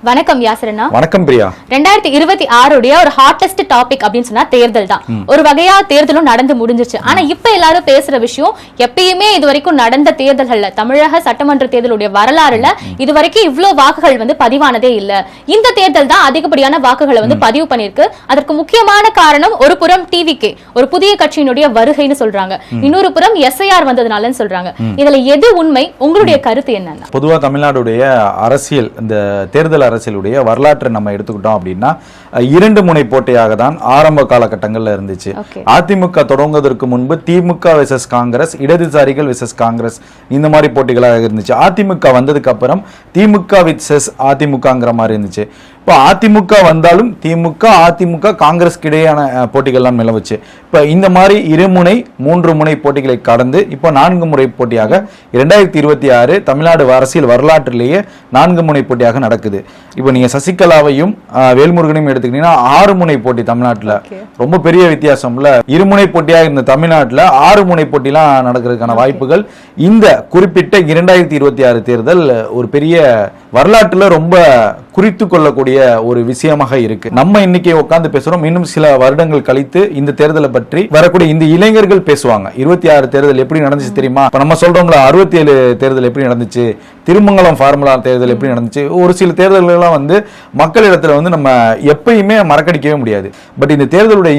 வணக்கம் யாசரனா. வணக்கம் பிரியா. 2026 உடைய ஒரு ஹாட்டஸ்ட் டாபிக் அப்படின்னு சொன்னா தேர்தல் தான். ஒரு வகையா தேர்தலும் நடந்து முடிஞ்சிருச்சு. ஆனா இப்ப எல்லாரும் பேசுற விஷயம், எப்பயுமே இது வரைக்கும் நடந்த தேர்தல்கள்ல, தமிழக சட்டமன்ற தேர்தலுடைய வரலாறுல இது வரைக்கும் இவ்வளவு வாக்குகள் பதிவானதே இல்ல. இந்த தேர்தல் தான் அதிகப்படியான வாக்குகளை பதிவு பண்ணிருக்கு. அதற்கு முக்கியமான காரணம் ஒரு புறம் டிவிகே, ஒரு புதிய கட்சியினுடைய வருகைன்னு சொல்றாங்க, இன்னொரு புறம் எஸ்ஐஆர் வந்ததுனாலன்னு சொல்றாங்க. இதுல எது உண்மை? உங்களுடைய கருத்து என்னன்னா? பொதுவா தமிழ்நாடுடைய அரசியல், இந்த தேர்தல் அரசியலுடைய வரலாற்றை நம்ம எடுத்துக்கிட்டோம் அப்படின்னா 2 முனை போட்டியாக தான் ஆரம்ப காலகட்டங்கள்ல இருந்துச்சு. அதிமுக தொடங்குவதற்கு முன்பு திமுக வெர்சஸ் காங்கிரஸ், இடதுசாரிகள் வெர்சஸ் காங்கிரஸ், இந்த மாதிரி போட்டிகளாக இருந்துச்சு. அதிமுக வந்ததுக்கு அப்புறம் திமுக வெர்சஸ் அதிமுகங்கிற மாதிரி இருந்துச்சு. இப்போ அதிமுக வந்தாலும் திமுக, அதிமுக, காங்கிரஸ்க்கு இடையான போட்டிகள்லாம் நிலவுச்சு. இப்போ இந்த மாதிரி 2 முனை 3 முனை போட்டிகளை கடந்து இப்போ 4 முறை போட்டியாக 2026 தமிழ்நாடு அரசியல் வரலாற்றிலேயே 4 முனை போட்டியாக நடக்குது. இப்போ நீங்க சசிகலாவையும் வேல்முருகனையும் எடுத்துக்கிட்டீங்கன்னா 6 முனை போட்டி தமிழ்நாட்டில். ரொம்ப பெரிய வித்தியாசம் இல்ல. 2 முனை போட்டியாக இருந்த தமிழ்நாட்டில் 6 முனை போட்டிலாம் நடக்கிறதுக்கான வாய்ப்புகள் இந்த குறிப்பிட்ட 2026 தேர்தல் ஒரு பெரிய வரலாற்றுல ரொம்ப குறித்து கொள்ளக்கூடிய ஒரு விஷயமாக இருக்கு. நம்ம இன்னைக்கு உட்கார்ந்து பேசுறோம், இன்னும் சில வருடங்கள் கழித்து இந்த தேர்தலை பற்றி வரக்கூடிய இந்த இளைஞர்கள் பேசுவாங்க. 26 தேர்தல் எப்படி நடந்துச்சு தெரியுமா? இப்ப நம்ம சொல்றோம்ல 67 தேர்தல் எப்படி நடந்துச்சு, திருமங்கலம் ஃபார்முலா தேர்தல் எப்படி நடந்துச்சு, ஒரு சில தேர்தல்கள் எல்லாம் மக்களிடத்துல நம்ம எப்பயுமே மறக்கடிக்கவே முடியாது. பட் இந்த தேர்தலுடைய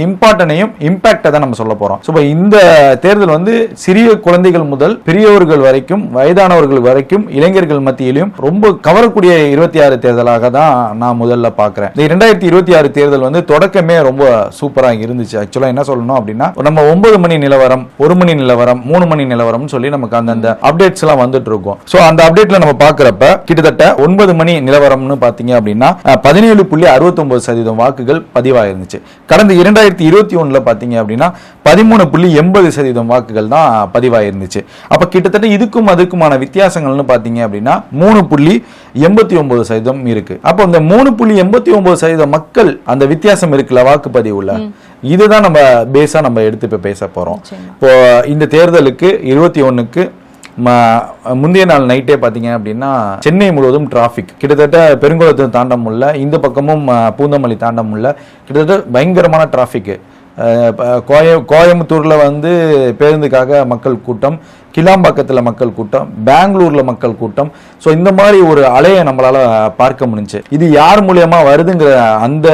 இம்பாக்டை தான் நம்ம சொல்ல போறோம். இந்த தேர்தல் சிறிய குழந்தைகள் முதல் பெரியவர்கள் வரைக்கும், வயதானவர்கள் வரைக்கும், இளைஞர்கள் மத்தியிலும் ரொம்ப கவரக்கூடிய 26 தேர்தலாக தான் நான் முதல்ல பாக்குறேன். இந்த 2026 தேர்தல் தொடக்கமே ரொம்ப சூப்பரா இருந்துச்சு. ஆக்சுவலா என்ன சொல்லணும் அப்படின்னா, நம்ம 9 மணி நிலவரம், 1 மணி நிலவரம், 3 மணி நிலவரம் சொல்லி நமக்கு அந்த அப்டேட்ஸ் எல்லாம் வந்துட்டு இருக்கும். சோ அந்த அப்டேட்ல நம்ம பாக்குறப்ப கிட்டத்தட்ட 9 மணி நிலவரம்னு பாத்தீங்க அப்படின்னா 17.69% வாக்குகள் பதிவாயிருந்துச்சு. கடந்த 2021 பாத்தீங்க அப்படின்னா 13.80% வாக்குகள் தான் பதிவாயிருந்துச்சு. அப்ப கிட்டத்தட்ட இதுக்கும் அதுக்குமான வித்தியாசங்கள்னு பாத்தீங்க அப்படின்னா 3.89% இருக்கு. அப்போ இந்த 3.89% மக்கள் அந்த வித்தியாசம் இருக்குல்ல வாக்குப்பதிவுல, இதுதான் நம்ம பேஸா நம்ம எடுத்து இப்ப பேச போறோம். இப்போ இந்த தேர்தலுக்கு 21க்கு முந்தைய நாள் நைட்டே பாத்தீங்க அப்படின்னா சென்னை முழுவதும் டிராபிக். கிட்டத்தட்ட பெருங்குளத்தை தாண்ட முடியல, இந்த பக்கமும் பூந்தமல்லி தாண்ட முடியல, கிட்டத்தட்ட பயங்கரமான டிராபிக். கோயம்புத்தூர்ல பேருந்துக்காக மக்கள் கூட்டம், கிளாம்பாக்கத்தில் மக்கள் கூட்டம், பெங்களூர்ல மக்கள் கூட்டம். ஸோ இந்த மாதிரி ஒரு அலையை நம்மளால பார்க்க முடிஞ்சு. இது யார் மூலியமா வருதுங்கிற அந்த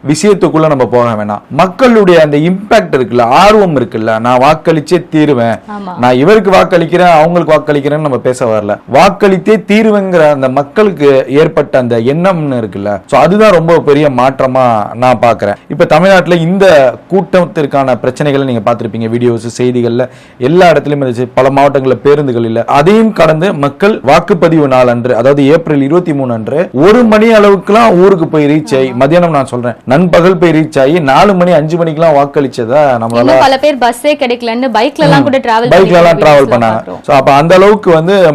விஷயத்துக்குள்ள நம்ம போக வேணாம். மக்களுடைய அந்த இம்பாக்ட் இருக்குல்ல, ஆர்வம் இருக்குல்ல, நான் வாக்களிச்சே தீருவேன், நான் இவருக்கு வாக்களிக்கிறேன் அவங்களுக்கு வாக்களிக்கிறேன்னு நம்ம பேச வரல, வாக்களித்தே தீருவேங்கிற அந்த மக்களுக்கு ஏற்பட்ட அந்த எண்ணம்னு இருக்குல்ல, ஸோ அதுதான் ரொம்ப பெரிய மாற்றமா நான் பார்க்கிறேன். இப்ப தமிழ்நாட்டில் இந்த கூட்டத்திற்கான பிரச்சனைகளை நீங்க பார்த்திருப்பீங்க, வீடியோஸ், செய்திகள்ல எல்லா இடத்துலயும் இருந்துச்சு. பல மாவட்டங்களில் பேருந்துகள் இல்ல. அதையும் கடந்து மக்கள் வாக்குப்பதிவு நாள் அன்று, அதாவது ஏப்ரல் 23 அன்று 1 மணி அளவுக்குலாம் ஊருக்கு போய் ரீச் ஆகி, மதியானம் நான் சொல்றேன் நண்பகல் போய் ரீச் ஆகி 4 மணி 5 மணிக்கெல்லாம் வாக்களிச்சதா நம்மளால. பல பேர் பஸ்ஸே கிடைக்கலன்னு பைக்ல எல்லாம் டிராவல் பண்ணாங்க. சோ அப்ப அந்த அளவுக்கு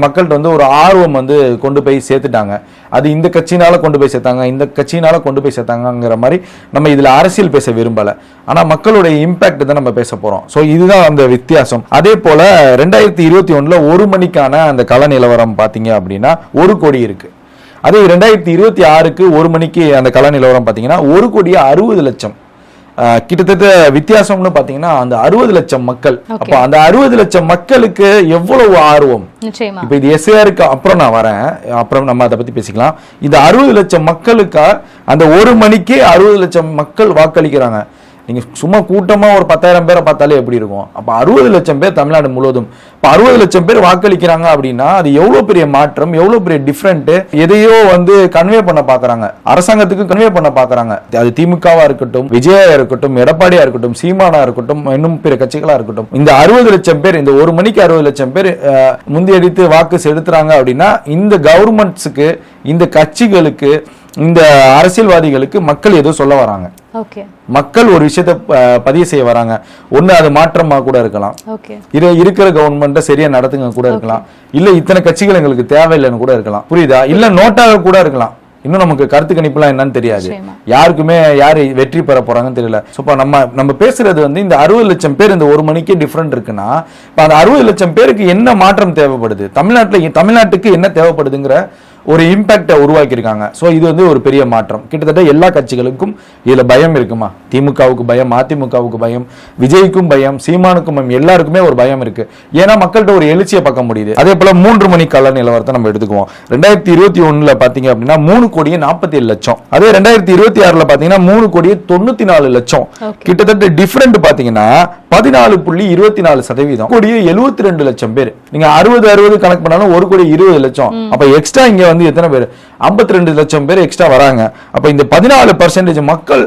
மக்கள்கிட்ட ஒரு ஆர்வம் கொண்டு போய் சேர்த்துட்டாங்க. அது இந்த கட்சியினால கொண்டு போய் சேர்த்தாங்க, இந்த கட்சியினால கொண்டு போய் சேர்த்தாங்கிற மாதிரி நம்ம இதுல அரசியல் பேச விரும்பல. ஆனா மக்களுடைய இம்பாக்ட் தான் நம்ம பேச போறோம். சோ இதுதான் அந்த வித்தியாசம். அதே போல 2021 1 மணிக்கான அந்த கள நிலவரம் பாத்தீங்க அப்படின்னா 1 கோடி இருக்கு. அதே 2026க்கு 1 மணிக்கு அந்த கள நிலவரம் பாத்தீங்கன்னா 1,60,00,000. கிட்டத்தட்ட வித்தியாசம்னு பாத்தீங்கன்னா அந்த 60 லட்சம் மக்கள். அப்ப அந்த 60 லட்சம் மக்களுக்கு எவ்வளவு ஆர்வம். இப்ப இது எஸ்ஐஆருக்கு அப்புறம் நான் வரேன், அப்புறம் நம்ம அதை பத்தி பேசிக்கலாம். இந்த 60 லட்சம் மக்களுக்கு அந்த 1 மணிக்கு 60 லட்சம் மக்கள் வாக்களிக்கிறாங்க. நீங்க சும்மா கூட்டமா ஒரு 10,000 பேரை பார்த்தாலே எப்படி இருக்கும்? அப்ப 60 லட்சம் பேர் தமிழ்நாடு முழுவதும், இப்ப 60 லட்சம் பேர் வாக்களிக்கிறாங்க அப்படின்னா அது எவ்வளவு பெரிய மாற்றம், எவ்வளவு பெரிய டிஃபரெண்ட். எதையோ கன்வே பண்ண பாக்குறாங்க, அரசாங்கத்துக்கு கன்வே பண்ண பாக்குறாங்க. அது திமுகவா இருக்கட்டும், விஜயா இருக்கட்டும், எடப்பாடியா இருக்கட்டும், சீமானா இருக்கட்டும், இன்னும் பிற கட்சிகளா இருக்கட்டும், இந்த 60 லட்சம் பேர், இந்த 1 மணிக்கு 60 லட்சம் பேர் முந்தியடித்து வாக்கு செலுத்துறாங்க அப்படின்னா இந்த கவர்மெண்ட்ஸுக்கு, இந்த கட்சிகளுக்கு, இந்த அரசியல்வாதிகளுக்கு மக்கள் ஏதோ சொல்ல வராங்க. மக்கள் ஒரு விஷயத்தை பதிவு செய்ய வராங்க. ஒண்ணு அது மாற்றமா கூட இருக்கலாம், இது இருக்கிற கவர்மெண்ட்டை சரியா நடத்துங்க கூட இருக்கலாம், இல்ல இத்தனை கட்சிகள் எங்களுக்கு தேவையில்லைன்னு கூட இருக்கலாம், புரியுதா? இல்ல நோட்டாக கூட இருக்கலாம். இன்னும் நமக்கு கருத்து கணிப்புலாம் என்னன்னு தெரியாது, யாருக்குமே யாரு வெற்றி பெற போறாங்கன்னு தெரியல. நம்ம பேசுறது இந்த 60 லட்சம் பேர் இந்த 1 மணிக்கு டிஃபரெண்ட் இருக்குன்னா, இப்ப அந்த 60 லட்சம் பேருக்கு என்ன மாற்றம் தேவைப்படுது, தமிழ்நாட்டுக்கு என்ன தேவைப்படுதுங்கிற ஒரு இம்பாக்டை உருவாக்கியிருக்காங்க. ஸோ இது வந்து ஒரு பெரிய மாற்றம். கிட்டத்தட்ட எல்லா கட்சிகளுக்கும் இதுல பயம் இருக்குமா? திமுகவுக்கு பயம், அதிமுகவுக்கு பயம், விஜய்க்கும் பயம், சீமானுக்கும் பயம், எல்லாருக்குமே ஒரு பயம் இருக்கு. ஏன்னா மக்கள்கிட்ட ஒரு எழுச்சியை பார்க்க முடியுது. அதே போல 3 மணி கால நிலவரத்தை நம்ம எடுத்துக்குவோம். 2021 பாத்தீங்க அப்படின்னா 3,47,00,000. அதே 2026 பாத்தீங்கன்னா 3,94,00,000. கிட்டத்தட்ட டிஃபரெண்ட் பாத்தீங்கன்னா 14.24%. 1,72,00,000 பேர். நீங்க 60 கணக்கு பண்ணாலும் 1,20,00,000. அப்ப எக்ஸ்ட்ரா இங்க வந்து எத்தனை பேர்? 52 லட்சம் பேர் எக்ஸ்ட்ரா வராங்க. அப்ப இந்த 14% மக்கள்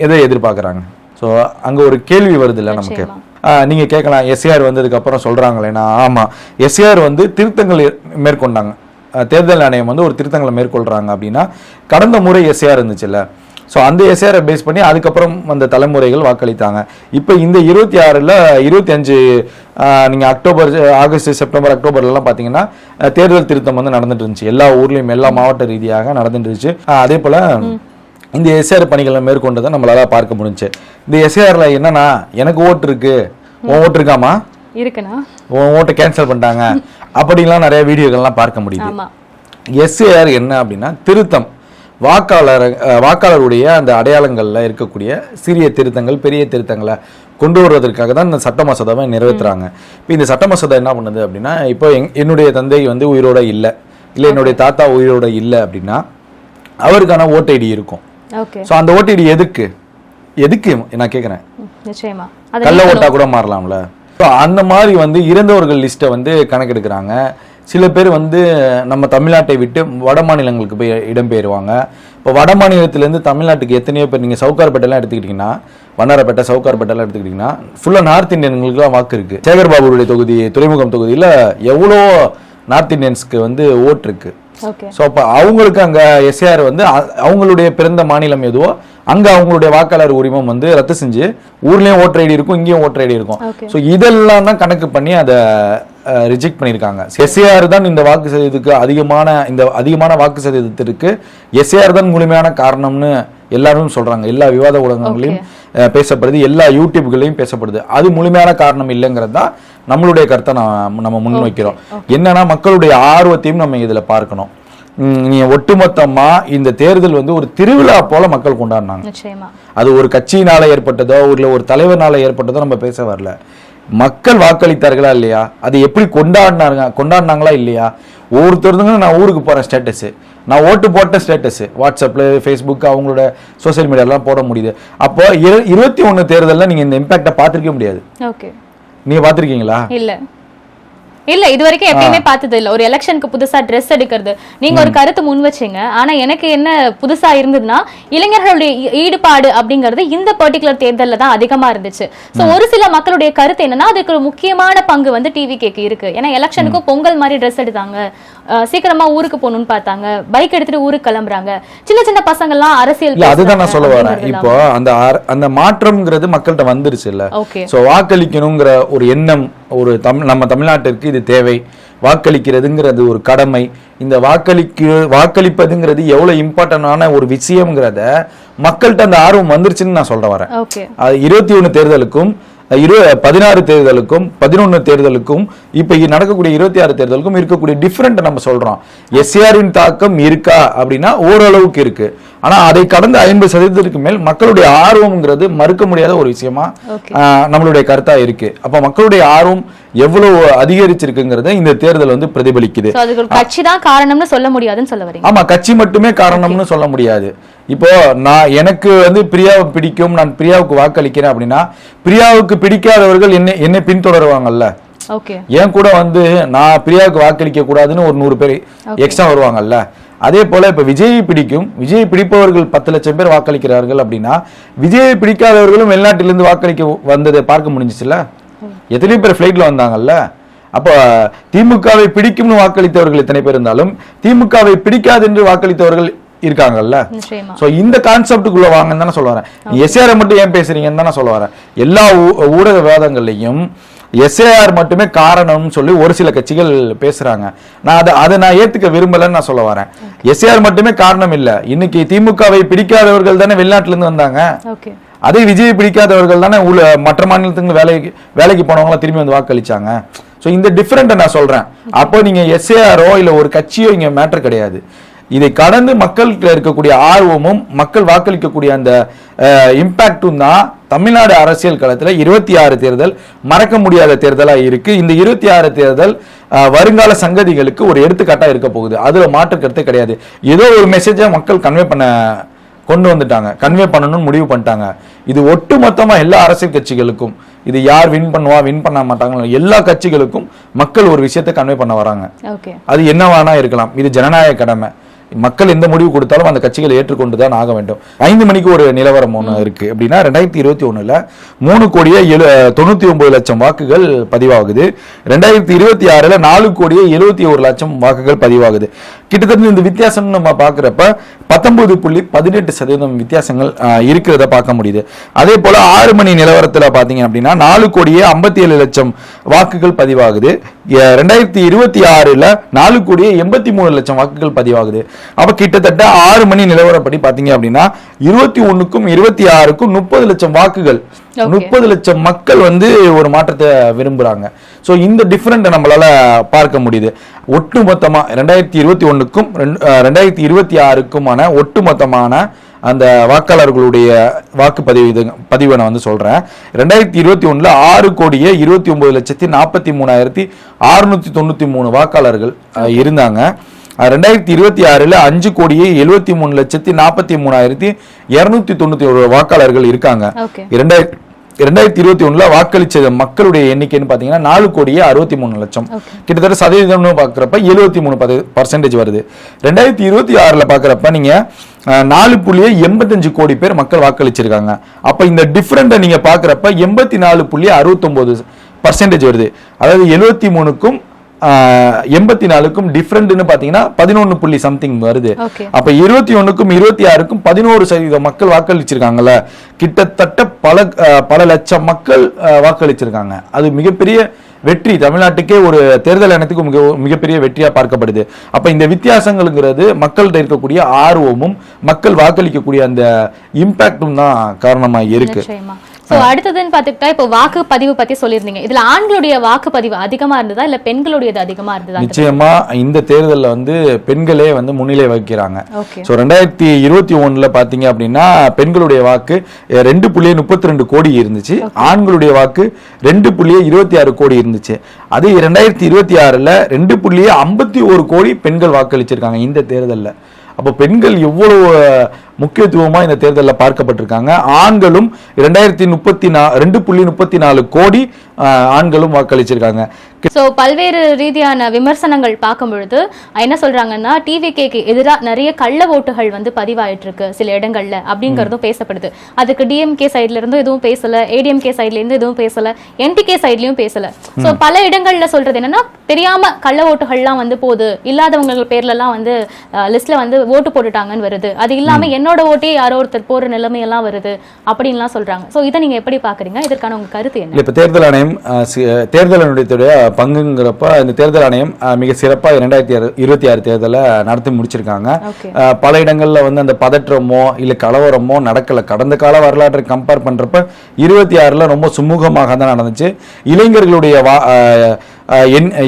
எதை எதிர்பார்க்கறாங்க? சோ அங்க ஒரு கேள்வி வருது இல்ல நமக்கு. நீங்க கேட்கலாம், எஸ்ஏஆர் வந்ததுக்கு அப்புறம் சொல்றாங்களேனா? ஆமா, எஸ்ஏஆர் வந்து திருத்தங்கள் மேற்கொண்டாங்க. தேர்தல் ஆணையம் வந்து ஒரு திருத்தங்களை மேற்கொள்றாங்க அப்படின்னா, கடந்த முறை எஸ்ஏஆர் இருந்துச்சுல்ல, ஸோ அந்த எஸ்ஏஆரை பேஸ் பண்ணி அதுக்கப்புறம் அந்த தலைமுறைகள் வாக்களித்தாங்க. இப்போ இந்த 26ல் 25 நீங்கள் அக்டோபர், ஆகஸ்ட், செப்டம்பர், அக்டோபர்லாம் பார்த்தீங்கன்னா தேர்தல் திருத்தம் வந்து நடந்துட்டு இருந்துச்சு. எல்லா ஊர்லேயும் எல்லா மாவட்ட ரீதியாக நடந்துட்டு இருந்துச்சு. அதே போல் இந்த எஸ்ஏஆர் பணிகளை மேற்கொண்டதை நம்மளால பார்க்க முடிஞ்சு. இந்த எஸ்ஏஆர்ல என்னன்னா, எனக்கு ஓட்டு இருக்கு, உன் ஓட்டு இருக்காமா, இருக்குண்ணா, உன் ஓட்டை கேன்சல் பண்ணிட்டாங்க அப்படின்லாம் நிறைய வீடியோக்கள்லாம் பார்க்க முடியுது. எஸ்ஏஆர் என்ன அப்படின்னா திருத்தம், வாக்காளருடைய அந்த அடையாளங்கள்ல இருக்கக்கூடிய சிறிய திருத்தங்கள், பெரிய திருத்தங்களை கொண்டு வருவதற்காக தான் இந்த சட்ட மசோதாவை நிறைவேற்றுறாங்க. இப்போ இந்த சட்ட மசோதா என்ன பண்ணுது அப்படின்னா, இப்போ என்னுடைய தந்தை வந்து உயிரோட இல்லை, இல்லை என்னுடைய தாத்தா உயிரோட இல்லை அப்படின்னா அவருக்கான ஓட்டு ஐடி இருக்கும். ஸோ அந்த ஓட்டு ஐடி எதுக்கு நான் கேட்குறேன், கள்ள ஓட்டா கூட மாறலாம்ல. அந்த மாதிரி வந்து இறந்தவர்கள் லிஸ்ட்டை வந்து கணக்கெடுக்கிறாங்க. சில பேர் வந்து நம்ம தமிழ்நாட்டை விட்டு வட மாநிலங்களுக்கு போய் இடம்பெயருவாங்க. இப்போ வட மாநிலத்திலேருந்து தமிழ்நாட்டுக்கு எத்தனையோ பேர், நீங்கள் சவுகார்பேட்டெல்லாம் எடுத்துக்கிட்டிங்கன்னா, வண்ணாரப்பேட்டை, சவுகார்பேட்டெல்லாம் எடுத்துக்கிட்டிங்கன்னா ஃபுல்லாக நார்த் இந்தியன்களுக்குலாம் வாக்கு இருக்குது. சேகர் பாபுடைய தொகுதி, துறைமுகம் தொகுதியில் எவ்வளோ நார்த் இந்தியன்ஸ்க்கு வந்து ஓட்டு இருக்கு. ஸோ அப்போ அவங்களுக்கு அங்கே எஸ்ஏஆர் வந்து அவங்களுடைய பிறந்த மாநிலம் எதுவோ அங்கே அவங்களுடைய வாக்காளர் உரிமம் வந்து ரத்து செஞ்சு ஊர்லேயும் ஓட்டர் ஐடி இருக்கும், இங்கேயும் ஓட்டர் ஐடி இருக்கும். ஸோ இதெல்லாம் தான் கணக்கு பண்ணி அதை ரிஜெக்ட் பண்ணியிருக்காங்க. எஸ்ஏஆர் தான் இந்த வாக்கு சதவீதத்துக்கு அதிகமான வாக்கு சதவீதத்திற்கு எஸ்ஏஆர் தான் முழுமையான காரணம்னு எல்லாரும் சொல்றாங்க. எல்லா விவாத ஊடகங்களையும் பேசப்படுது, எல்லா யூடியூப்களையும் பேசப்படுது. அது முழுமையான காரணம் இல்லைங்கிறது தான் நம்மளுடைய கருத்தை நம்ம முன்வைக்கிறோம். என்னன்னா, மக்களுடைய ஆர்வத்தையும் நம்ம இதுல பார்க்கணும். நீ ஒட்டுமொத்தமா இந்த தேர்தல் வந்து ஒரு திருவிழா போல மக்கள் கொண்டாடினாங்க. அது ஒரு கட்சியினால ஏற்பட்டதோ இல்ல ஒரு தலைவர்னால ஏற்பட்டதோ நம்ம பேச வரல. மக்கள் வாக்களித்தார்களா இல்லையா, அது எப்படி கொண்டாடினாங்களா இல்லையா? ஒவ்வொருத்தருங்க நான் ஊருக்கு போறேன் ஸ்டேட்டஸ், நான் ஓட்டு போட்ட ஸ்டேட்டஸ் வாட்ஸ்அப்ல, ஃபேஸ்புக், அவங்களோட சோசியல் மீடியாலாம் போட முடியுது. அப்போ 21 தேர்தலில் நீங்க இந்த இம்பாக்டை பார்த்திருக்க முடியாது. நீங்க பார்த்திருக்கீங்களா? இல்ல, இது வரைக்கும் எப்பயுமே பார்த்தது இல்ல. ஒரு எலெக்ஷனுக்கு புதுசா ட்ரெஸ் எடுக்கிறது, நீங்க ஒரு கருத்து முன் வச்சீங்க. ஆனா எனக்கு என்ன புதுசா இருந்ததுன்னா, இளைஞர்களுடைய ஈடுபாடு அப்படிங்கிறது இந்த பர்டிகுலர் தேர்தல்ல தான் அதிகமா இருந்துச்சு. சோ ஒரு சில மக்களுடைய கருத்து என்னன்னா, அதுக்கு ஒரு முக்கியமான பங்கு வந்து டிவிகேக்கு இருக்கு. ஏன்னா எலெக்ஷனுக்கும் பொங்கல் மாதிரி ட்ரெஸ் எடுத்தாங்க, சீக்கிரமா ஊருக்கு போகணும்னு பார்த்தாங்க, பைக் எடுத்துட்டு ஊருக்கு கிளம்புறாங்க, சின்ன சின்ன பசங்க எல்லாம் அரசியல். அதுதான் நான் சொல்ல வரேன். இப்போ அந்த மாற்றம்ங்கிறது மக்கள்கிட்ட வந்துருச்சு இல்ல. சோ வாக்களிக்கணுங்கிற ஒரு எண்ணம், ஒரு நம்ம தமிழ்நாட்டிற்கு இது தேவை, வாக்களிக்கிறதுங்கிறது ஒரு கடமை. இந்த வாக்களிப்பதுங்கிறது எவ்வளவு இம்பார்ட்டன்டான ஒரு விஷயம்ங்கிறத மக்கள்கிட்ட அந்த ஆர்வம் வந்துருச்சுன்னு நான் சொல்ல வரேன். 21 தேர்தலுக்கும் 16 தேர்தலுக்கும் 11 தேர்தலுக்கும் இப்ப நடக்கக்கூடிய 26 தேர்தலுக்கும் இருக்கக்கூடிய டிஃபரெண்ட் நம்ம சொல்றோம். எஸ்ஏஆரின் தாக்கம் இருக்கா அப்படின்னா ஓரளவுக்கு இருக்கு. ஆனா அதை கடந்த 50% மேல் மக்களுடைய ஆர்வம்ங்கிறது மறுக்க முடியாத ஒரு விஷயமா நம்மளுடைய கருத்தா இருக்கு. அப்ப மக்களுடைய ஆர்வம் எவ்வளவு அதிகரிச்சிருக்குங்கிறத இந்த தேர்தல் வந்து பிரதிபலிக்குது. கட்சி தான் காரணம்னு சொல்ல முடியாதுன்னு சொல்ல வரீங்க? ஆமா, கட்சி மட்டுமே காரணம்னு சொல்ல முடியாது. இப்போ எனக்கு வந்து பிரியாவை பிடிக்கும், நான் பிரியாவுக்கு வாக்களிக்கிறேன் அப்படின்னா பிரியாவுக்கு பிடிக்காதவர்கள் என்னை பின்தொடருவாங்கல்ல. ஏன் கூட வந்து நான் பிரியாவுக்கு வாக்களிக்க கூடாதுன்னு ஒரு 100 பேர் எக்ஸ்ட்ரா வருவாங்கல்ல. அதே போல இப்ப விஜயை பிடிக்கும், விஜய் பிடிப்பவர்கள் 10 லட்சம் பேர் வாக்களிக்கிறார்கள் அப்படின்னா விஜயை பிடிக்காதவர்களும் வெளிநாட்டிலிருந்து வாக்களிக்க வந்ததை பார்க்க முடிஞ்சிச்சுல. எத்தனையோ பேர் பிளைட்ல வந்தாங்கல்ல. அப்ப திமுகவை பிடிக்கும்னு வாக்களித்தவர்கள் எத்தனை பேர் இருந்தாலும் திமுகவை பிடிக்காது என்று வாக்களித்தவர்கள் இருக்காங்கல்ல. சோ இந்த கான்செப்டுக்குள்ள வாங்கன்னு தானே சொல்ல வரேன். எஸ்ஏஆர் மட்டும் ஏன் பேசுறீங்கன்னு தான் சொல்ல வரேன். எல்லா ஊடக விவாதங்கள்லையும் எஸ்ஏஆர் மட்டுமே காரணம்னு சொல்லி ஒரு சில கட்சிகள் பேசுறாங்க. நான் அதை ஏத்துக்க விரும்பலன்னு நான் சொல்ல வரேன். எஸ்ஏஆர் மட்டுமே காரணம் இல்ல. இன்னைக்கு திமுகவை பிடிக்காதவர்கள் தானே வெளிநாட்டுல இருந்து வந்தாங்க. அதே விஜய் பிடிக்காதவர்கள் தானே மற்ற மாநிலத்துக்கு வேலைக்கு போனவங்க திரும்பி வந்து வாக்களிச்சாங்க. ஸோ இந்த டிஃபரெண்ட்டை நான் சொல்றேன். அப்போ நீங்க எஸ்ஏஆரோ இல்ல ஒரு கட்சியோ இங்க மேட்டர் கிடையாது. இதை கடந்து மக்களுக்கு இருக்கக்கூடிய ஆர்வமும் மக்கள் வாக்களிக்கக்கூடிய அந்த இம்பாக்டும் தான் தமிழ்நாடு அரசியல் களத்துல 26 தேர்தல் மறக்க முடியாத தேர்தலா இருக்கு. இந்த 26 தேர்தல் வருங்கால சங்கதிகளுக்கு ஒரு எடுத்துக்காட்டா இருக்க போகுது. அதுல மாற்று கருத்து கிடையாது. ஏதோ ஒரு மெசேஜை மக்கள் கொண்டு வந்துட்டாங்க, கன்வே பண்ணணும்னு முடிவு பண்ணிட்டாங்க. இது ஒட்டுமொத்தமா எல்லா அரசியல் கட்சிகளுக்கும், இது யார் வின் பண்ண மாட்டாங்க, எல்லா கட்சிகளுக்கும் மக்கள் ஒரு விஷயத்தை கன்வே பண்ண வராங்க. அது என்னவானா இருக்கலாம். இது ஜனநாயக கடமை. மக்கள் எந்த முடிவு கொடுத்தாலும் அந்த கட்சிகளை ஏற்றுக்கொண்டுதான் ஆக வேண்டும். 5 மணிக்கு ஒரு நிலவரம் ஒண்ணு இருக்கு அப்படின்னா 2021 3,99,00,000 வாக்குகள் பதிவாகுது. 2026 4,71,00,000 வாக்குகள் பதிவாகுது. கிட்டத்தட்ட இந்த வித்தியாசம் நம்ம பாக்குறப்ப 19.18% வித்தியாசங்கள் இருக்கிறத பார்க்க முடியுது. அதே போல 6 மணி நிலவரத்துல பாத்தீங்க அப்படின்னா 4,57,00,000 வாக்குகள் பதிவாகுது. 2026 4,83,00,000 வாக்குகள் பதிவாகுது. அப்ப கிட்டத்தட்ட 6 மணி நிலவரப்படி பாத்தீங்க அப்படின்னா 21க்கும் 26க்கும் 30 லட்சம் வாக்குகள், 30 லட்சம் மக்கள் ஒரு மாற்றத்தை விரும்புறாங்க. சோ இந்த டிஃபரெண்ட் நம்மளால பார்க்க முடியுது. ஒட்டுமொத்தமா 2021க்கும் 2026க்குமான ஒட்டுமொத்தமான அந்த வாக்காளர்களுடைய வாக்குப்பதிவை நான் சொல்றேன். 2021 6,29,43,693 வாக்காளர்கள் இருந்தாங்க. 2026 5,73,43,291 வாக்காளர்கள் இருக்காங்க. 2021 வாக்களிச்ச மக்களுடைய எண்ணிக்கைன்னு பாத்தீங்கன்னா 4,63,00,000. கிட்டத்தட்ட சதவீதம்னு பாக்குறப்ப 73% வருது. 2026 பாக்குறப்ப நீங்க 4.85 கோடி பேர் மக்கள் வாக்களிச்சிருக்காங்க. அப்ப இந்த டிஃபரெண்ட் நீங்க பாக்குறப்ப 84.69% வருது. அதாவது 73க்கும் 84க்கும் டிஃபரெண்ட்னு பாத்தீங்கன்னா 11 சம்திங் வருது. அப்ப 21க்கும் 26க்கும் 11% மக்கள் வாக்களிச்சிருக்காங்கல்ல. கிட்டத்தட்ட பல லட்சம் மக்கள் வாக்களிச்சிருக்காங்க. அது மிகப்பெரிய வெற்றி. தமிழ்நாட்டுக்கே ஒரு தேர்தல் இனத்துக்கு மிகப்பெரிய வெற்றியா பார்க்கப்படுது. அப்ப இந்த வித்தியாசங்கள்ங்கிறது மக்கள்கிட்ட இருக்கக்கூடிய ஆர்வமும் மக்கள் வாக்களிக்கக்கூடிய அந்த இம்பாக்டும் தான் காரணமா இருக்கு. சோ அடுத்ததுன்னு பாத்துக்கிட்டா இப்போ வாக்குப்பதிவு பத்தி சொல்லியிருந்தீங்க. இதுல ஆண்களுடைய வாக்குப்பதிவு அதிகமா இருந்ததா இல்ல பெண்களுடையது அதிகமா இருந்ததா? நிச்சயமா இந்த தேர்தல்ல பெண்களே முன்னிலை வகிக்கிறாங்க. சோ 2021 பாத்தீங்க அப்படின்னா பெண்களுடைய வாக்கு 2.32 கோடி இருந்துச்சு. ஆண்களுடைய வாக்கு 2.26 கோடி இருந்துச்சு. அதே 2026 2.51 கோடி பெண்கள் வாக்களிச்சிருக்காங்க இந்த தேர்தல்ல. அப்போ பெண்கள் எவ்வளவு முக்கியத்துவமா இந்த தேர்தலில் பார்க்கப்பட்டிருக்காங்க. ஆண்களும் 2.34 கோடி ஆண்களும் வாக்களிச்சிருக்காங்க. சோ பல்வேறு ரீதியான விமர்சனங்கள் பார்க்கும் பொழுது என்ன சொல்றாங்கன்னா டிவிகேக்கு எதிராக நிறைய கள்ள ஓட்டுகள் பதிவாயிட்டு இருக்கு சில இடங்கள்ல அப்படிங்கறதும் பேசப்படுது. அதுக்கு டிஎம்கே சைட்ல இருந்தும் எதுவும் பேசல, ஏடிஎம்கே சைட்ல இருந்து எதுவும் பேசல, என்டிகே சைட்லயும் பேசல. சோ பல இடங்கள்ல சொல்றது என்னன்னா தெரியாம கள்ள ஓட்டுகள்லாம் போகுது, இல்லாதவங்க பேர்ல எல்லாம் லிஸ்ட்ல ஓட்டு போட்டுட்டாங்கன்னு வருது. அது இல்லாம என்னோட ஓட்டே யாரோ ஒருத்தர் போற நிலைமையெல்லாம் வருது அப்படின்லாம் சொல்றாங்க. சோ இதை நீங்க எப்படி பாக்குறீங்க? இதற்கான உங்க கருத்து என்ன? இப்ப தேர்தல் ஆணையம் தேர்தலுடைய பங்குங்கிறப்ப இந்த தேர்தல் ஆணையம் மிக சிறப்பா 2026 தேர்தலை நடத்தி முடிச்சிருக்காங்க. பல இடங்கள்ல அந்த பதற்றமோ இல்ல கலவரமோ நடக்கல. கடந்த கால வரலாற்றை கம்பேர் பண்றப்ப 26 ரொம்ப சுமூகமாக தான் நடந்துச்சு.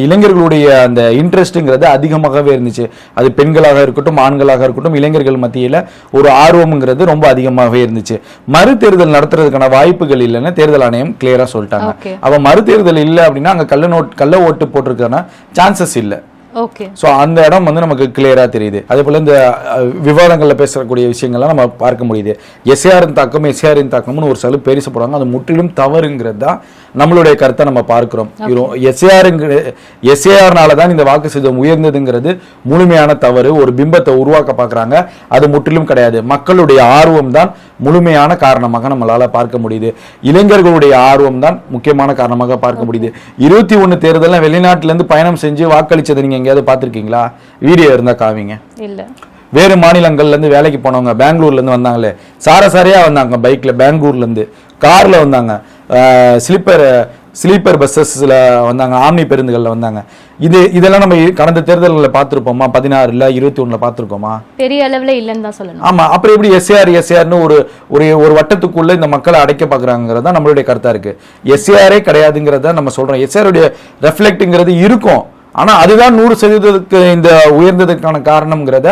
இளைஞர்களுடைய அந்த இன்ட்ரெஸ்ட்ங்கிறது அதிகமாகவே இருந்துச்சு. அது பெண்களாக இருக்கட்டும், ஆண்களாக இருக்கட்டும், இளைஞர்கள் மத்தியில ஒரு ஆர்வம்ங்கிறது ரொம்ப அதிகமாகவே இருந்துச்சு. மறு தேர்தல் நடத்துறதுக்கான வாய்ப்புகள் இல்லைன்னு தேர்தல் ஆணையம் கிளியரா சொல்லிட்டாங்க. அப்ப மறு தேர்தல் இல்லை அப்படின்னா அங்க கள்ள ஓட்டு போட்டிருக்கான சான்சஸ் இல்லை. அந்த இடம் நமக்கு கிளியரா தெரியுது. அதே போல இந்த விவாதங்கள்ல பேசக்கூடிய விஷயங்கள்லாம் நம்ம பார்க்க முடியுது. எஸ்ஏஆரின் தாக்கம்னு ஒரு சில பேசப்படுவாங்க. அது முற்றிலும் தவறுங்கிறது தான் நம்மளுடைய கருத்தை நம்ம பார்க்கிறோம். எஸ்ஏஆர்னாலதான் இந்த வாக்கு சதவீதம் உயர்ந்ததுங்கிறது முழுமையான தவறு. ஒரு பிம்பத்தை உருவாக்க பாக்குறாங்க. அது முற்றிலும் கிடையாது. மக்களுடைய ஆர்வம் தான் முழுமையான காரணமாக நம்மளால பார்க்க முடியுது. இளைஞர்களுடைய ஆர்வம் தான் முக்கியமான காரணமாக பார்க்க முடியுது. 21 தேர்தல் வெளிநாட்டுல இருந்து பயணம் செஞ்சு வாக்களிச்சதை நீங்க எங்கேயாவது பாத்திருக்கீங்களா? வீடியோ இருந்தா காமிங்க. இல்ல. வேறு மாநிலங்கள்ல இருந்து வேலைக்கு போனவங்க பெங்களூர்ல இருந்து வந்தாங்களே, சாரசாரியா வந்தாங்க. பைக்ல பெங்களூர்ல இருந்து, கார்ல வந்தாங்க, ஸ்லீப்பர் பஸ்ஸஸ்ல வந்தாங்க, ஆம்னி பேருந்துகள்ல வந்தாங்க. இதெல்லாம் நம்ம கடந்த தேர்தல்களில் பார்த்திருப்போமா? 16 இல்ல 21 பார்த்திருக்கோமா? பெரிய அளவுல இல்லன்னு தான் சொல்லணும். ஆமா, அப்புறம் எப்படி எஸ்ஏஆர்னு ஒரு வட்டத்துக்குள்ள இந்த மக்களை அடைக்க பாக்குறாங்கிறதா நம்மளுடைய கருத்தா இருக்கு. எஸ்ஏஆரே கிடையாதுங்கிறத நம்ம சொல்றோம். எஸ்ஏஆருடைய ரெஃப்ளெக்ட்ங்கிறது இருக்கும், ஆனா அதுதான் 100% இந்த உயர்ந்ததுக்கான காரணம்ங்கிறத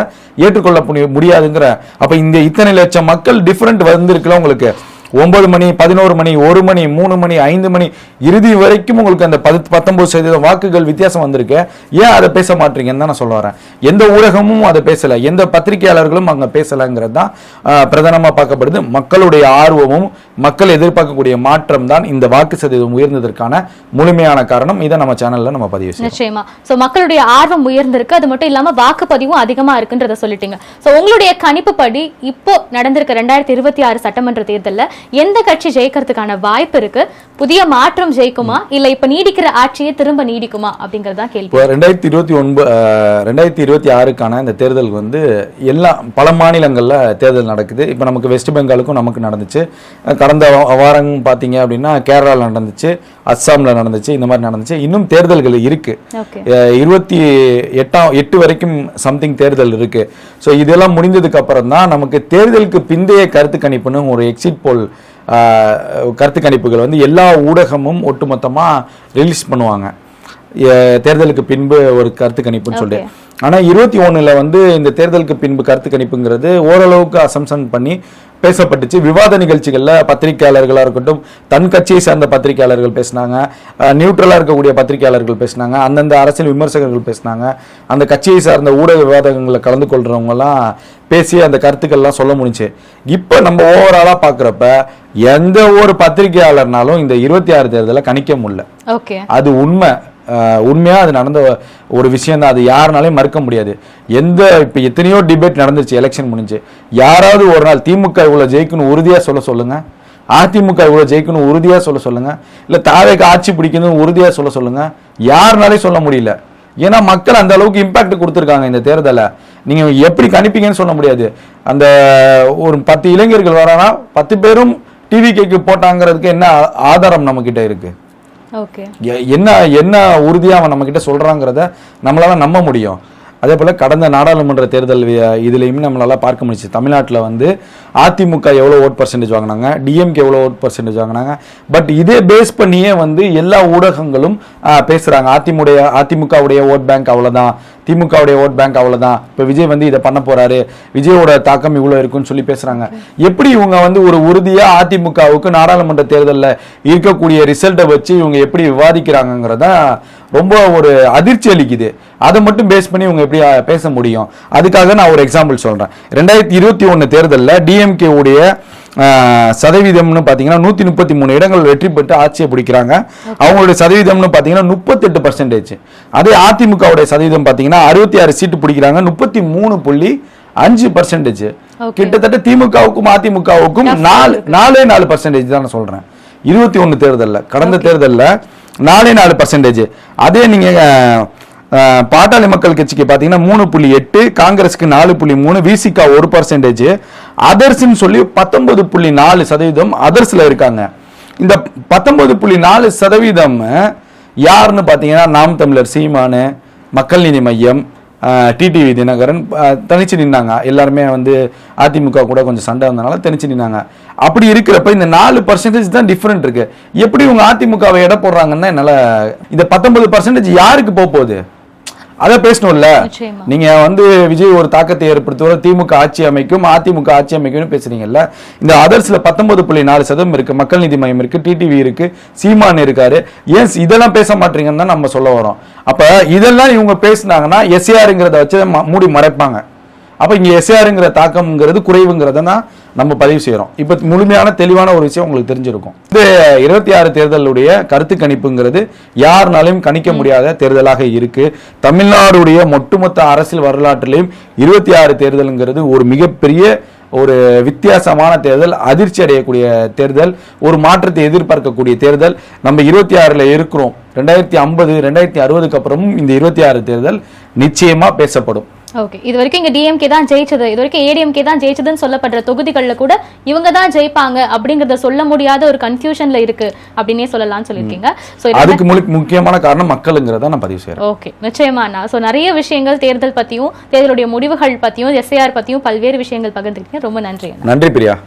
ஏற்றுக்கொள்ள முடியாதுங்கிற. அப்ப இந்த இத்தனை லட்சம் மக்கள் டிஃபரெண்ட் வந்திருக்குல்ல உங்களுக்கு. 9 மணி, 11 மணி, 1 மணி, 3 மணி, 5 மணி, இறுதி வரைக்கும் உங்களுக்கு அந்த 19% வாக்குகள் வித்தியாசம் வந்திருக்கு. ஏன் அதை பேச மாட்டீங்கன்னு தான் நான் சொல்ல வரேன். எந்த ஊடகமும் அதை பேசல, எந்த பத்திரிகையாளர்களும் அங்க பேசலங்கிறது தான் பிரதானமா பார்க்கப்படுது. மக்களுடைய ஆர்வமும் மக்கள் எதிர்பார்க்கக்கூடிய மாற்றம் தான் இந்த வாக்கு சதவீதம் உயர்ந்ததற்கான முழுமையான காரணம். இதை நம்ம சேனல்ல நம்ம பதிவு செய்யணும். நிச்சயமா. சோ மக்களுடைய ஆர்வம் உயர்ந்திருக்கு, அது மட்டும் இல்லாம வாக்குப்பதிவும் அதிகமா இருக்குன்றத சொல்லிட்டீங்க. சோ உங்களுடைய கணிப்பு படி இப்போ நடந்திருக்க 2026 சட்டமன்ற தேர்தல்ல எந்த கட்சி ஜெயிக்கிறதுக்கான வாய்ப்பு இருக்கு? புதிய மாற்றம் ஜெயிக்குமா, இல்ல இப்ப நீடிக்கிற ஆட்சியே திரும்ப நீடிக்குமா அப்படிங்கறதுதான் கேள்வி. 2026க்கான இந்த தேர்தல் வந்து பல மாநிலங்கள்ல தேர்தல் நடக்குது. இப்ப நமக்கு வெஸ்ட் பெங்காலுக்கும் நமக்கு நடந்துச்சு. கடந்த வாரம் பாத்தீங்க அப்படின்னா கேரளால நடந்துச்சு, அஸ்ஸாம்ல நடந்துச்சு, இந்த மாதிரி நடந்துச்சு. இன்னும் தேர்தல்கள் இருக்கு. 28 வரைக்கும் சம்திங் தேர்தல் இருக்கு. ஸோ இதெல்லாம் முடிந்ததுக்கு அப்புறம் தான் நமக்கு தேர்தலுக்கு பிந்தைய கருத்து கணிப்புன்னு ஒரு எக்ஸிட் போல் கருத்து கணிப்புகள் வந்து எல்லா ஊடகமும் ஒட்டுமொத்தமா ரிலீஸ் பண்ணுவாங்க, தேர்தலுக்கு பின்பு ஒரு கருத்து கணிப்புன்னு சொல்லிட்டு. ஆனா 21ல வந்து இந்த தேர்தலுக்கு பின்பு கருத்து கணிப்புங்கிறது ஓரளவுக்கு அசம்சன் பண்ணி பேசப்பட்டுச்சு. விவாத நிகழ்ச்சிகள்ல பத்திரிகையாளர்களா இருக்கட்டும், தன் கட்சியை சார்ந்த பத்திரிகையாளர்கள் பேசினாங்க, நியூட்ரலா இருக்கக்கூடிய பத்திரிகையாளர்கள் பேசினாங்க, அந்தந்த அரசியல் விமர்சகர்கள் பேசினாங்க, அந்த கட்சியை சார்ந்த ஊடக விவாதங்களில் கலந்து கொள்றவங்க எல்லாம் பேசி அந்த கருத்துக்கள்லாம் சொல்ல முடிஞ்சு. இப்ப நம்ம ஓவராலா பாக்குறப்ப எந்த ஒரு பத்திரிகையாளர்னாலும் இந்த 26 தேர்தலை கணிக்க முடியல. அது உண்மையா அது நடந்த ஒரு விஷயம் தான். அது யாருனாலையும் மறுக்க முடியாது. இப்ப எத்தனையோ டிபேட் நடந்துச்சு, எலெக்ஷன் முடிஞ்சு. யாராவது ஒரு நாள் திமுக இவ்வளவு ஜெயிக்கணும் உறுதியா சொல்லுங்க, அதிமுக இவ்வளவு ஜெயிக்கணும் உறுதியா சொல்லுங்க, இல்ல தாவேக்கு ஆட்சி பிடிக்கணும் உறுதியா சொல்லுங்க. யாருனாலையும் சொல்ல முடியல. ஏன்னா மக்கள் அந்த அளவுக்கு இம்பாக்ட் கொடுத்துருக்காங்க இந்த தேர்தலை. நீங்க எப்படி கணிப்பீங்கன்னு சொல்ல முடியாது. அந்த ஒரு 10 இளைஞர்கள் வரானா 10 பேரும் டிவிக்கு போட்டாங்கிறதுக்கு என்ன ஆதாரம் நம்ம கிட்ட இருக்கு? என்ன உறுதியா அவன் நம்ம கிட்ட சொல்றாங்கிறத நம்மளால நம்ப முடியும். அதே போல கடந்த நாடாளுமன்ற தேர்தல் இதுலயுமே நம்மளால பார்க்க முடிச்சு. தமிழ்நாட்டில் வந்து அதிமுக எவ்வளவு ஓட் பர்சன்டேஜ் வாங்கினாங்க, டிஎம்கே எவ்வளவு ஓட் பர்சன்டேஜ் வாங்கினாங்க. பட் இதே பேஸ் பண்ணியே வந்து எல்லா ஊடகங்களும் பேசுறாங்க, அதிமுகவுடைய ஓட் பேங்க் அவ்வளவுதான், திமுகவுடைய ஓட் பேங்க் அவ்வளவுதான், இப்ப விஜய் வந்து இதை பண்ண போறாரு, விஜயோட தாக்கம் இவ்வளவு இருக்குன்னு சொல்லி பேசுறாங்க. எப்படி இவங்க வந்து ஒரு உறுதியா அதிமுகவுக்கு நாடாளுமன்ற தேர்தலில் இருக்கக்கூடிய ரிசல்ட்டை வச்சு இவங்க எப்படி விவாதிக்கிறாங்கிறத ரொம்ப ஒரு அதிர்ச்சி அளிக்குது. அதை மட்டும் பேஸ் பண்ணி இவங்க எப்படி பேச முடியும்? அதுக்காக நான் ஒரு எக்ஸாம்பிள் சொல்றேன். 2021 தேர்தலில் டிஎம்கே உடைய சதவீதம்னு பாத்தீங்கன்னா 133 இடங்கள் வெற்றி பெற்று ஆட்சியை பிடிக்கிறாங்க. அவங்களுடைய சதவீதம்னு பாத்தீங்கன்னா 38%. அதே அதிமுகவுடைய சதவீதம் பாத்தீங்கன்னா 66 சீட்டு பிடிக்கிறாங்க, 33.5%. கிட்டத்தட்ட திமுகவுக்கும் அதிமுகவுக்கும் 4% தான் சொல்றேன். 21 தேர்தல்ல, கடந்த தேர்தல்ல 4%. அதே நீங்க பாட்டாளி மக்கள் கட்சிக்கு பாத்தீங்கன்னா 3.8, காங்கிரஸுக்கு 4.3, விசிக 1%, அதர்ஸ்ன்னு சொல்லி 19.4% அதர்ஸ்ல இருக்காங்க. இந்த 19.4% யாருன்னு பாத்தீங்கன்னா நாம் தமிழர் சீமானு, மக்கள் நீதி மையம், டிடிவி தினகரன் தனிச்சு நின்னாங்க. எல்லாருமே வந்து அதிமுக கூட கொஞ்சம் சண்டை வந்தனால தனிச்சு நின்னாங்க. அப்படி இருக்கிறப்ப இந்த 4% தான் டிஃபரெண்ட் இருக்கு. எப்படி உங்க அதிமுகவை எடை போடுறாங்கன்னா என்னால இந்த 19% யாருக்கு போகுது அதை பேசணும்ல. நீங்க வந்து விஜய் ஒரு தாக்கத்தை ஏற்படுத்துவ திமுக ஆட்சி அமைக்கும், அதிமுக ஆட்சி அமைக்கும்னு பேசுறீங்கல்ல. இந்த அதர்ஸ்ல 19.4% இருக்கு, மக்கள் நீதி மையம் இருக்கு, டிடிவி இருக்கு, சீமான் இருக்காரு. ஏன் இதெல்லாம் பேச மாட்டீங்கன்னு தான் நம்ம சொல்ல வரோம். அப்ப இதெல்லாம் இவங்க பேசினாங்கன்னா எஸ்ஏஆர்ங்கிறத வச்சு மூடி மறைப்பாங்க. அப்ப இங்க எஸ்ஏஆர்ங்கிற தாக்கம்ங்கிறது குறைவுங்கிறத நம்ம பதிவு செய்யறோம். இப்ப முழுமையான தெளிவான ஒரு விஷயம் உங்களுக்கு தெரிஞ்சிருக்கும். இந்த 26 தேர்தலுடைய கருத்து கணிப்புங்கிறது யாருனாலையும் கணிக்க முடியாத தேர்தலாக இருக்கு. தமிழ்நாடுடைய ஒட்டுமொத்த அரசியல் வரலாற்றிலையும் 26 தேர்தலுங்கிறது ஒரு மிகப்பெரிய ஒரு வித்தியாசமான தேர்தல், அதிர்ச்சி அடையக்கூடிய தேர்தல், ஒரு மாற்றத்தை எதிர்பார்க்கக்கூடிய தேர்தல். நம்ம 26ல இருக்கிறோம். 2050 2060க்கு அப்புறமும் இந்த 26 தேர்தல் நிச்சயமா பேசப்படும். ஓகே, இது வரைக்கும் இங்க டிஎம்கே தான் ஜெயிச்சது, இது வரைக்கும் ஏடிஎம்கே தான் ஜெயிச்சதுன்னு சொல்லப்படுற தொகுதிகள்ல கூட இவங்க தான் ஜெயிப்பாங்க அப்படிங்கறத சொல்ல முடியாத ஒரு கன்ஃபியூஷன்ல இருக்கு அப்படின்னே சொல்லலாம்னு சொல்லிருக்கீங்க. சோ அதுக்கு முக்கியமான காரணம் மக்கள்ங்கிறத நான் பதிவு செய்யறேன். ஓகே, நிச்சயமாண்ணா. சோ நிறைய விஷயங்கள் தேர்தல் பத்தியும் தேர்தலுடைய முடிவுகள் பத்தியும் எஸ்ஐஆர் பத்தியும் பல்வேறு விஷயங்கள் பகிர்ந்துக்கிட்டீங்க. ரொம்ப நன்றி. நன்றி பிரியா.